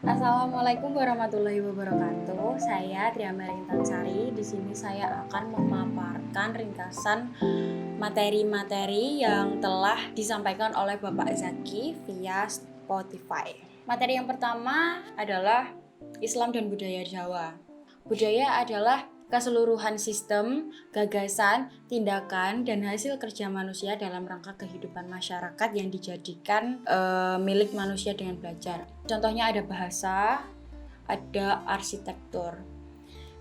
Assalamualaikum warahmatullahi wabarakatuh. Saya Tria Melintansari. Di sini saya akan memaparkan ringkasan materi-materi yang telah disampaikan oleh Bapak Zaki via Spotify. Materi yang pertama adalah Islam dan budaya Jawa. Budaya adalah keseluruhan sistem, gagasan, tindakan, dan hasil kerja manusia dalam rangka kehidupan masyarakat yang dijadikan milik manusia dengan belajar. Contohnya ada bahasa, ada arsitektur.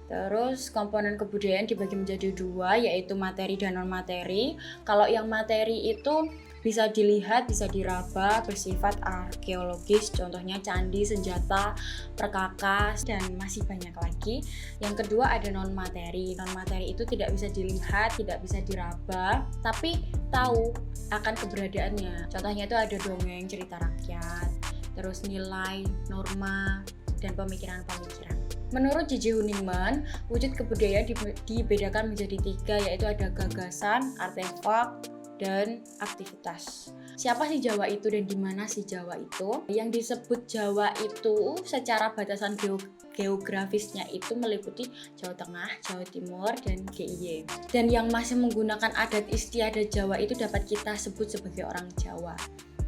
Terus komponen kebudayaan dibagi menjadi dua, yaitu materi dan non-materi. Kalau yang materi itu bisa dilihat, bisa diraba, bersifat arkeologis, contohnya candi, senjata, perkakas, dan masih banyak lagi. Yang kedua ada non-materi. Non-materi itu tidak bisa dilihat, tidak bisa diraba, tapi tahu akan keberadaannya. Contohnya itu ada dongeng, cerita rakyat, terus nilai, norma, dan pemikiran-pemikiran. Menurut J.J. Huningman, wujud kebudayaan dibedakan menjadi tiga, yaitu ada gagasan, artefak, dan aktivitas. Siapa sih Jawa itu dan di mana sih Jawa itu? Yang disebut Jawa itu secara batasan geografisnya itu meliputi Jawa Tengah, Jawa Timur, dan DIY. Dan yang masih menggunakan adat istiadat Jawa itu dapat kita sebut sebagai orang Jawa.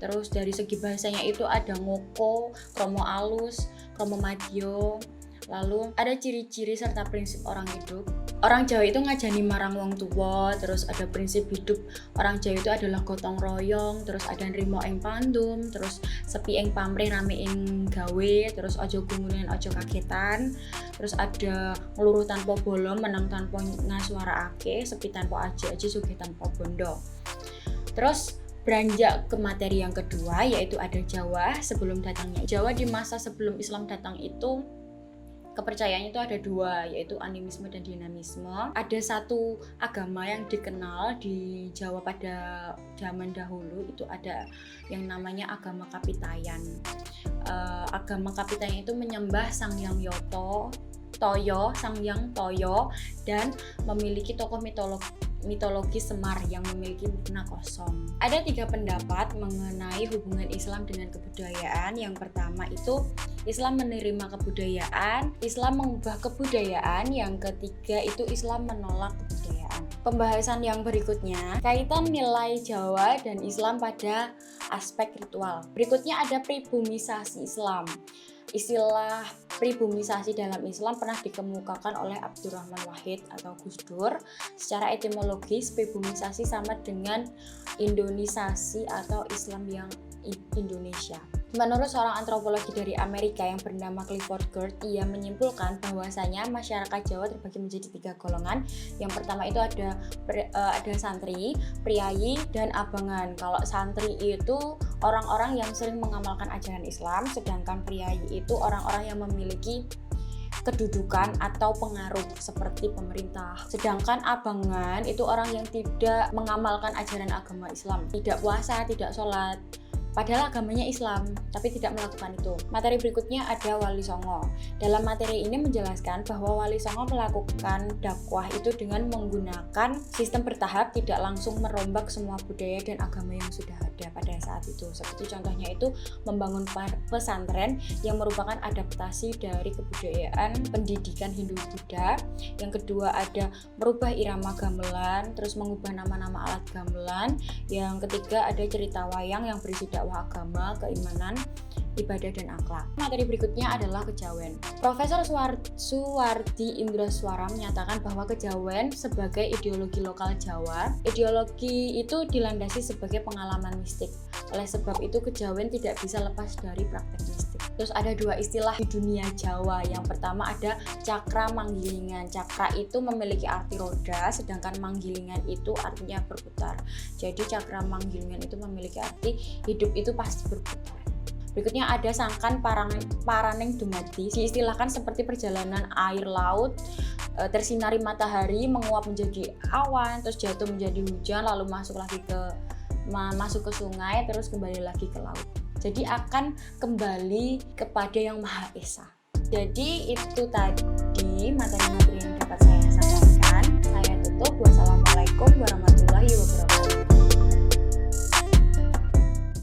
Terus dari segi bahasanya itu ada ngoko, kromo alus, kromo madyo. Lalu ada ciri-ciri serta prinsip orang hidup. Orang Jawa itu ngajani marang wong tuwa, terus ada prinsip hidup orang Jawa itu adalah gotong royong, terus ada nrimo ing pandum, terus sepi ing pamrih rame ing gawe, terus ojo gumunan ojo kagetan, terus ada ngeluruh tanpa bolong, menang tanpa ngasuaraake, sepi tanpa aji sugih tanpa bondo. Terus beranjak ke materi yang kedua, yaitu ada Jawa sebelum datangnya. Jawa di masa sebelum Islam datang itu kepercayaannya itu ada dua, yaitu animisme dan dinamisme. Ada satu agama yang dikenal di Jawa pada zaman dahulu, itu ada yang namanya agama Kapitayan. Agama Kapitayan itu menyembah Sang Hyang Toyo, Sang Hyang Toyo, dan memiliki tokoh mitologi Semar yang memiliki makna kosong. Ada 3 pendapat mengenai hubungan Islam dengan kebudayaan. Yang pertama itu Islam menerima kebudayaan, Islam mengubah kebudayaan. Yang ketiga itu Islam menolak kebudayaan. Pembahasan yang berikutnya, kaitan nilai Jawa dan Islam pada aspek ritual. Berikutnya ada pribumisasi Islam. Istilah pribumisasi dalam Islam pernah dikemukakan oleh Abdurrahman Wahid atau Gus Dur. Secara etimologis, pribumisasi sama dengan Indonisasi atau Islam yang Indonesia. Menurut seorang antropologi dari Amerika yang bernama Clifford Geertz, ia menyimpulkan bahwasanya masyarakat Jawa terbagi menjadi 3 golongan. Yang pertama itu ada santri, priayi, dan abangan. Kalau santri itu orang-orang yang sering mengamalkan ajaran Islam, sedangkan priayi itu orang-orang yang memiliki kedudukan atau pengaruh seperti pemerintah. Sedangkan abangan itu orang yang tidak mengamalkan ajaran agama Islam, tidak puasa, tidak sholat, padahal agamanya Islam, tapi tidak melakukan itu. Materi berikutnya ada Wali Songo. Dalam materi ini menjelaskan bahwa Wali Songo melakukan dakwah itu dengan menggunakan sistem bertahap, tidak langsung merombak semua budaya dan agama yang sudah ada pada saat itu. Seperti contohnya itu membangun pesantren yang merupakan adaptasi dari kebudayaan pendidikan Hindu-Buddha. Yang kedua ada merubah irama gamelan, terus mengubah nama-nama alat gamelan. Yang ketiga ada cerita wayang yang berisi dakwah agama, keimanan, ibadah, dan akhlak. Materi berikutnya adalah kejawen. Profesor Suwardi Indraswara menyatakan bahwa kejawen sebagai ideologi lokal Jawa. Ideologi itu dilandasi sebagai pengalaman mistik. Oleh sebab itu kejawen tidak bisa lepas dari praktek mistik. Terus ada 2 istilah di dunia Jawa. Yang pertama ada cakra manggilingan. Cakra itu memiliki arti roda, sedangkan manggilingan itu artinya berputar. Jadi cakra manggilingan itu memiliki arti hidup itu pasti berputar. Berikutnya ada sangkan paraneng dumadi, diistilahkan seperti perjalanan air laut, tersinari matahari, menguap menjadi awan, terus jatuh menjadi hujan, lalu masuk ke sungai, terus kembali lagi ke laut. Jadi akan kembali kepada Yang Maha Esa. Jadi itu tadi materi-materi yang dapat saya sampaikan. Saya tutup. Wassalamualaikum warahmatullahi wabarakatuh.